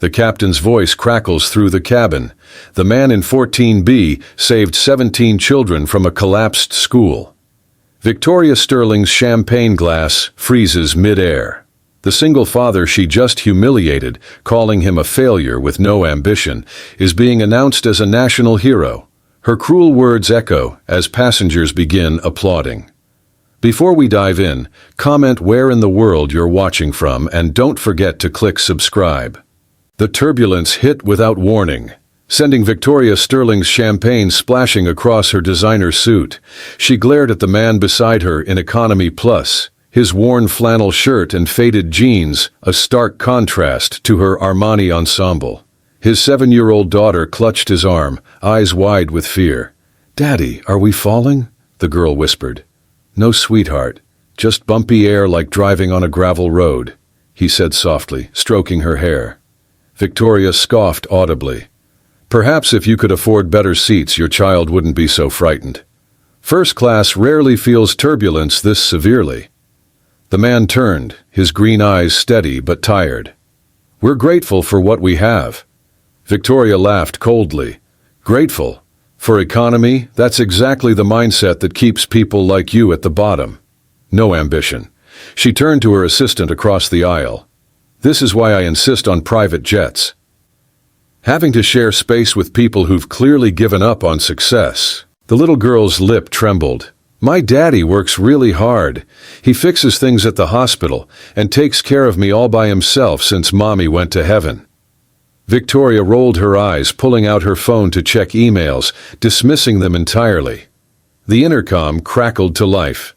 The captain's voice crackles through the cabin. The man in 14B saved 17 children from a collapsed school. Victoria Sterling's champagne glass freezes mid-air. The single father she just humiliated, calling him a failure with no ambition, is being announced as a national hero. Her cruel words echo as passengers begin applauding. Before we dive in, comment where in the world you're watching from and don't forget to click subscribe. The turbulence hit without warning, sending Victoria Sterling's champagne splashing across her designer suit. She glared at the man beside her in Economy Plus, his worn flannel shirt and faded jeans, a stark contrast to her Armani ensemble. His 7-year-old daughter clutched his arm, eyes wide with fear. "Daddy, are we falling?" the girl whispered. "No, sweetheart, just bumpy air like driving on a gravel road," he said softly, stroking her hair. Victoria scoffed audibly. "Perhaps if you could afford better seats, your child wouldn't be so frightened. First class rarely feels turbulence this severely." The man turned, his green eyes steady but tired. "We're grateful for what we have." Victoria laughed coldly. "Grateful? For economy, that's exactly the mindset that keeps people like you at the bottom. No ambition." She turned to her assistant across the aisle. "This is why I insist on private jets. Having to share space with people who've clearly given up on success." The little girl's lip trembled. "My daddy works really hard. He fixes things at the hospital and takes care of me all by himself since Mommy went to heaven." Victoria rolled her eyes, pulling out her phone to check emails, dismissing them entirely. The intercom crackled to life.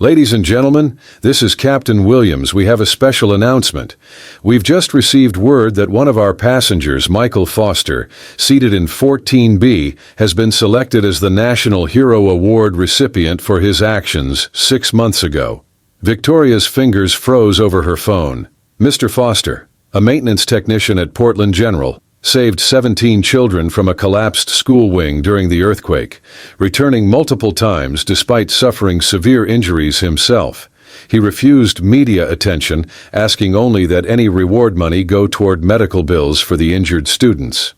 "Ladies and gentlemen, this is Captain Williams. We have a special announcement. We've just received word that one of our passengers, Michael Foster, seated in 14B, has been selected as the National Hero Award recipient for his actions 6 months ago." Victoria's fingers froze over her phone. "Mr. Foster, a maintenance technician at Portland General, saved 17 children from a collapsed school wing during the earthquake, returning multiple times despite suffering severe injuries himself. He refused media attention, asking only that any reward money go toward medical bills for the injured students.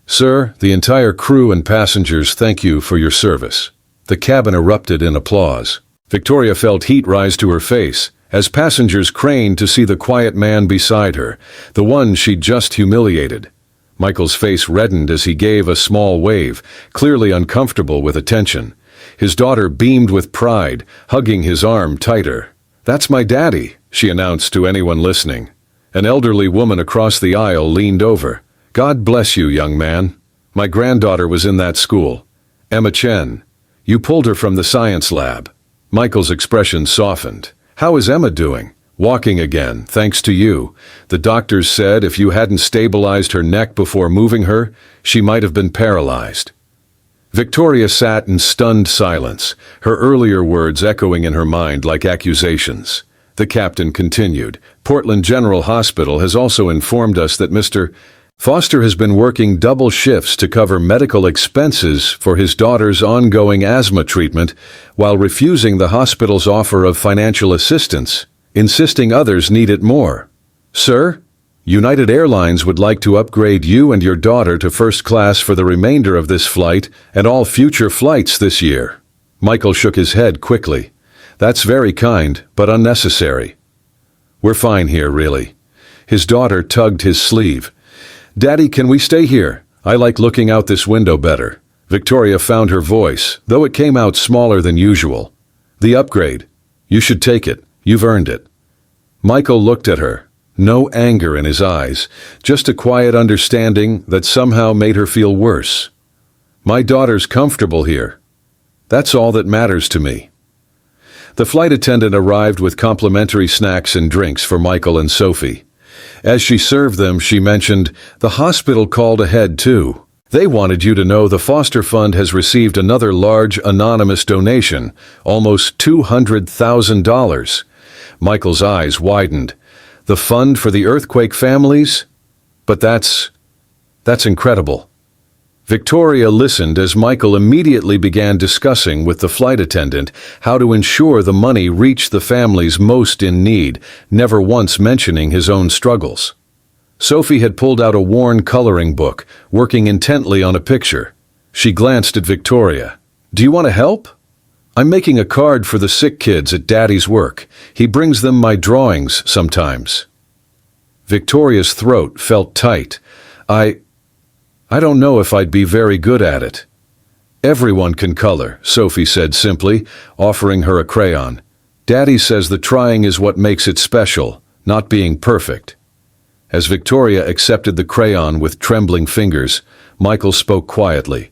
Sir, the entire crew and passengers thank you for your service." The cabin erupted in applause. Victoria felt heat rise to her face as passengers craned to see the quiet man beside her, the one she'd just humiliated. Michael's face reddened as he gave a small wave, clearly uncomfortable with attention. His daughter beamed with pride, hugging his arm tighter. "That's my daddy," she announced to anyone listening. An elderly woman across the aisle leaned over. "God bless you, young man. My granddaughter was in that school. Emma Chen. You pulled her from the science lab." Michael's expression softened. "How is Emma doing?" "Walking again, thanks to you. The doctors said if you hadn't stabilized her neck before moving her, she might have been paralyzed." Victoria sat in stunned silence, her earlier words echoing in her mind like accusations. The captain continued. "Portland General Hospital has also informed us that Mr. Foster has been working double shifts to cover medical expenses for his daughter's ongoing asthma treatment while refusing the hospital's offer of financial assistance, insisting others need it more. Sir, United Airlines would like to upgrade you and your daughter to first class for the remainder of this flight and all future flights this year." Michael shook his head quickly. "That's very kind, but unnecessary. We're fine here, really." His daughter tugged his sleeve. "Daddy, can we stay here? I like looking out this window better." Victoria found her voice, though it came out smaller than usual. "The upgrade. You should take it. You've earned it." Michael looked at her. No anger in his eyes, just a quiet understanding that somehow made her feel worse. "My daughter's comfortable here. That's all that matters to me." The flight attendant arrived with complimentary snacks and drinks for Michael and Sophie. As she served them, she mentioned, "The hospital called ahead too. They wanted you to know the Foster Fund has received another large anonymous donation, almost $200,000. Michael's eyes widened. "The fund for the earthquake families? But that's incredible." Victoria listened as Michael immediately began discussing with the flight attendant how to ensure the money reached the families most in need, never once mentioning his own struggles. Sophie had pulled out a worn coloring book, working intently on a picture. She glanced at Victoria. "Do you want to help? I'm making a card for the sick kids at Daddy's work. He brings them my drawings sometimes." Victoria's throat felt tight. I don't know if I'd be very good at it." "Everyone can color," Sophie said simply, offering her a crayon. "Daddy says the trying is what makes it special, not being perfect." As Victoria accepted the crayon with trembling fingers, Michael spoke quietly.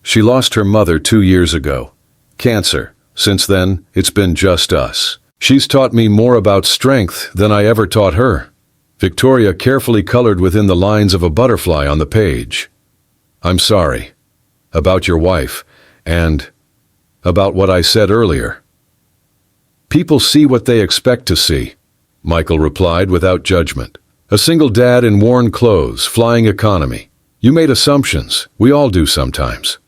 "She lost her mother 2 years ago. Cancer. Since then, it's been just us. She's taught me more about strength than I ever taught her." Victoria carefully colored within the lines of a butterfly on the page. "I'm sorry. About your wife, and about what I said earlier." "People see what they expect to see," Michael replied without judgment. "A single dad in worn clothes, flying economy. You made assumptions. We all do sometimes."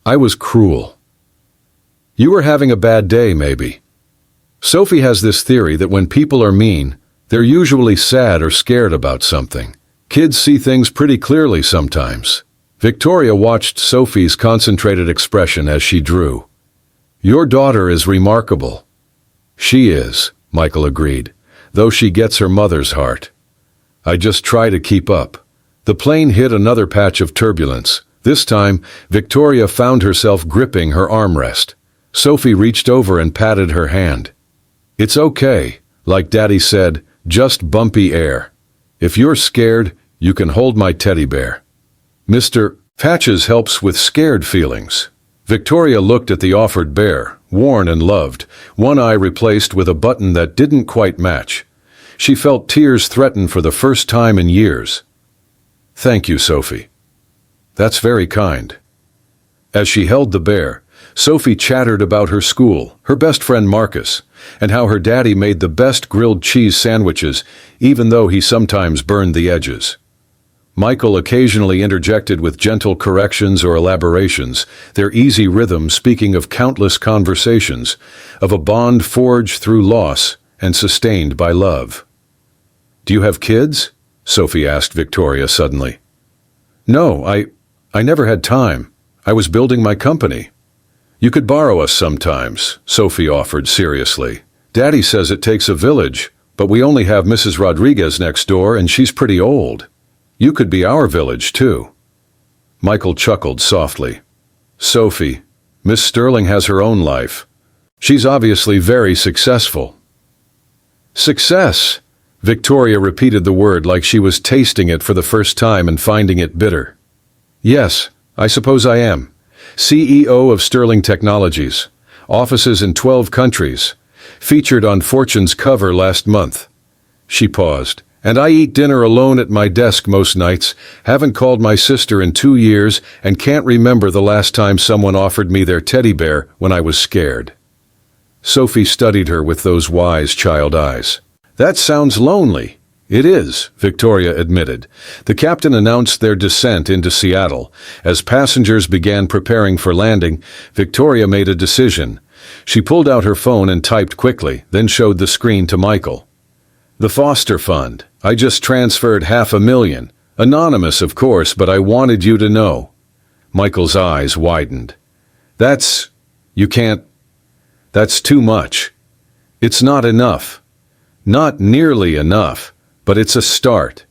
"I was cruel." "You were having a bad day, maybe." Sophie has this theory that when people are mean, they're usually sad or scared about something. Kids see things pretty clearly sometimes. Victoria watched Sophie's concentrated expression as she drew. "Your daughter is remarkable." "She is," Michael agreed, "though she gets her mother's heart. I just try to keep up." The plane hit another patch of turbulence. This time, Victoria found herself gripping her armrest. Sophie reached over and patted her hand. "It's okay. Like Daddy said, just bumpy air. If you're scared, you can hold my teddy bear. Mr. Patches helps with scared feelings." Victoria looked at the offered bear, worn and loved, one eye replaced with a button that didn't quite match. She felt tears threaten for the first time in years. "Thank you, Sophie. That's very kind." As she held the bear, Sophie chattered about her school, her best friend Marcus, and how her daddy made the best grilled cheese sandwiches, even though he sometimes burned the edges. Michael occasionally interjected with gentle corrections or elaborations, their easy rhythm speaking of countless conversations, of a bond forged through loss and sustained by love. "Do you have kids?" Sophie asked Victoria suddenly. "No, I never had time. I was building my company." "You could borrow us sometimes," Sophie offered seriously. "Daddy says it takes a village, but we only have Mrs. Rodriguez next door and she's pretty old. You could be our village, too." Michael chuckled softly. "Sophie, Miss Sterling has her own life. She's obviously very successful." "Success," Victoria repeated the word like she was tasting it for the first time and finding it bitter. "Yes, I suppose I am. CEO of Sterling Technologies. Offices in 12 countries. Featured on Fortune's cover last month." She paused. "And I eat dinner alone at my desk most nights, haven't called my sister in 2 years, and can't remember the last time someone offered me their teddy bear when I was scared." Sophie studied her with those wise child eyes. "That sounds lonely." "It is," Victoria admitted. The captain announced their descent into Seattle. As passengers began preparing for landing, Victoria made a decision. She pulled out her phone and typed quickly, then showed the screen to Michael. "The Foster Fund. I just transferred $500,000. Anonymous, of course, but I wanted you to know." Michael's eyes widened. You can't. That's too much. It's not enough. Not nearly enough. But it's a start."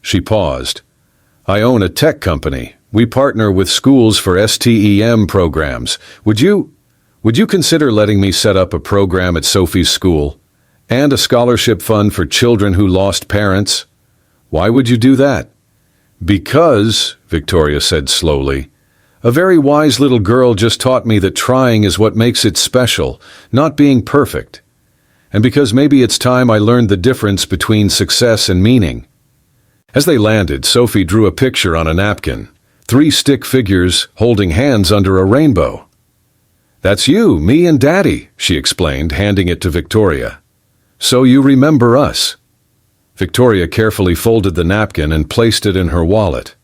She paused. "I own a tech company. We partner with schools for STEM programs. Would you consider letting me set up a program at Sophie's school? And a scholarship fund for children who lost parents?" "Why would you do that?" "Because," Victoria said slowly, "a very wise little girl just taught me that trying is what makes it special, not being perfect. And because maybe it's time I learned the difference between success and meaning." As they landed, Sophie drew a picture on a napkin. 3 stick figures holding hands under a rainbow. "That's you, me and Daddy," she explained, handing it to Victoria. "So you remember us." Victoria carefully folded the napkin and placed it in her wallet.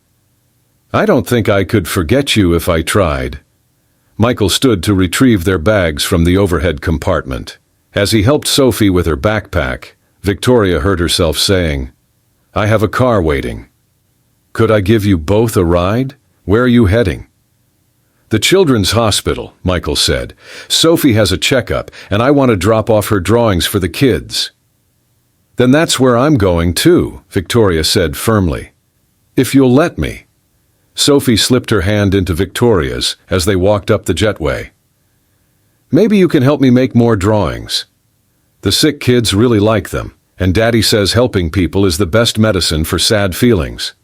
"I don't think I could forget you if I tried." Michael stood to retrieve their bags from the overhead compartment. As he helped Sophie with her backpack, Victoria heard herself saying, I have a car waiting. Could I give you both a ride? Where are you heading? The children's hospital, Michael said. Sophie has a checkup, and I want to drop off her drawings for the kids. Then that's where I'm going too, Victoria said firmly. If you'll let me. Sophie slipped her hand into Victoria's as they walked up the jetway. Maybe you can help me make more drawings. The sick kids really like them, and Daddy says helping people is the best medicine for sad feelings.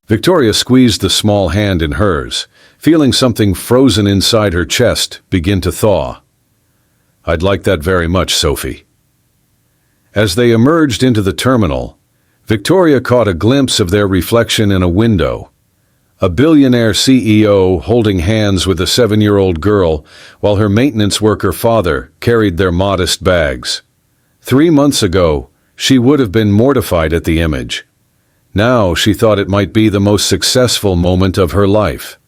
Victoria squeezed the small hand in hers, feeling something frozen inside her chest begin to thaw. I'd like that very much, Sophie. As they emerged into the terminal, Victoria caught a glimpse of their reflection in a window. A billionaire CEO holding hands with a 7-year-old girl while her maintenance worker father carried their modest bags. 3 months ago, she would have been mortified at the image. Now she thought it might be the most successful moment of her life.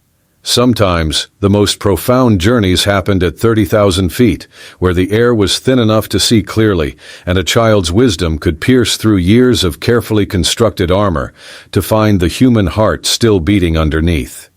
Sometimes, the most profound journeys happened at 30,000 feet, where the air was thin enough to see clearly, and a child's wisdom could pierce through years of carefully constructed armor to find the human heart still beating underneath.